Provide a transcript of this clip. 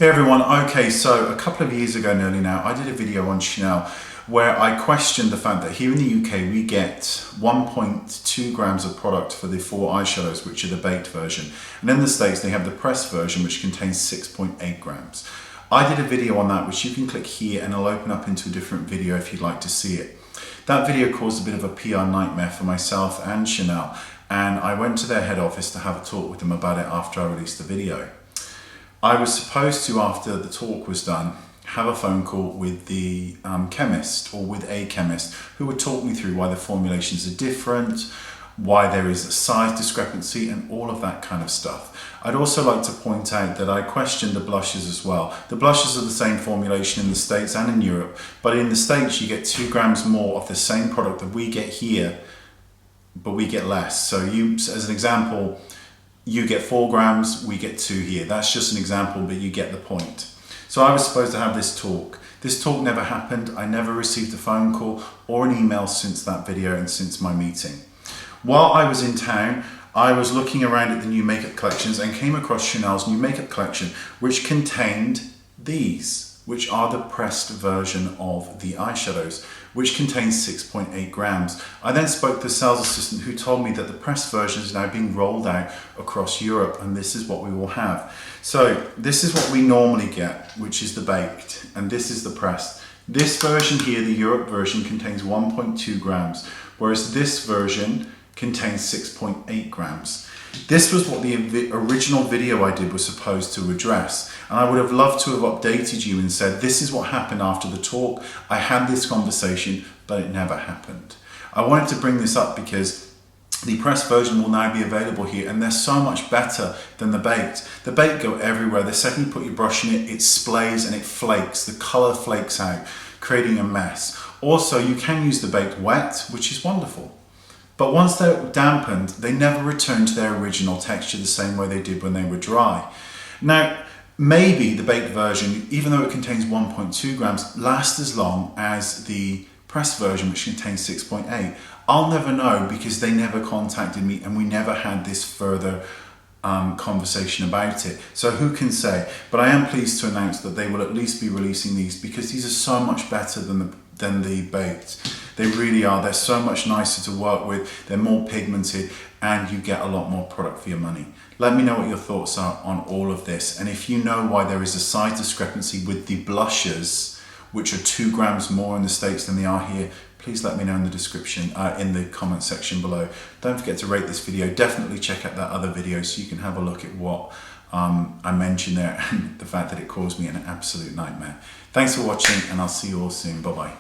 Hey everyone, okay, so a couple of years ago nearly now, I did a video on Chanel where I questioned the fact that here in the UK we get 1.2 grams of product for the 4 eyeshadows, which are the baked version. And in the States they have the pressed version, which contains 6.8 grams. I did a video on that, which you can click here and it'll open up into a different video if you'd like to see it. That video caused a bit of a PR nightmare for myself and Chanel, and I went to their head office to have a talk with them about it after I released the video. I was supposed to, after the talk was done, have a phone call with the chemist or with a chemist who would talk me through why the formulations are different, why there is a size discrepancy and all of that kind of stuff. I'd also like to point out that I questioned the blushes as well. The blushes are the same formulation in the States and in Europe, but in the States you get 2 grams more of the same product that we get here, but we get less. So you, as an example, you get 4 grams, we get 2 here. That's just an example, but you get the point. So I was supposed to have this talk. This talk never happened. I never received a phone call or an email since that video and since my meeting. While I was in town, I was looking around at the new makeup collections and came across Chanel's new makeup collection, which contained these, which are the pressed version of the eyeshadows, which contains 6.8 grams. I then spoke to the sales assistant who told me that the pressed version is now being rolled out across Europe, and this is what we will have. So this is what we normally get, which is the baked, and this is the pressed. This version here, the Europe version, contains 1.2 grams, whereas this version contains 6.8 grams. This was what the original video I did was supposed to address, and I would have loved to have updated you and said this is what happened after the talk. I had this conversation, but it never happened. I wanted to bring this up because the pressed version will now be available here, and they're so much better than the baked. The baked go everywhere. The second you put your brush in it, it splays and it flakes. The color flakes out, creating a mess. Also, you can use the baked wet, which is wonderful. But once they're dampened, they never return to their original texture the same way they did when they were dry. Now, maybe the baked version, even though it contains 1.2 grams, lasts as long as the pressed version, which contains 6.8. I'll never know because they never contacted me and we never had this further conversation about it. So who can say? But I am pleased to announce that they will at least be releasing these because these are so much better than the baked. They really are. They're so much nicer to work with. They're more pigmented and you get a lot more product for your money. Let me know what your thoughts are on all of this. And if you know why there is a size discrepancy with the blushes, which are 2 grams more in the States than they are here, please let me know in the description, in the comment section below. Don't forget to rate this video. Definitely check out that other video so you can have a look at what I mentioned there and the fact that it caused me an absolute nightmare. Thanks for watching and I'll see you all soon. Bye bye.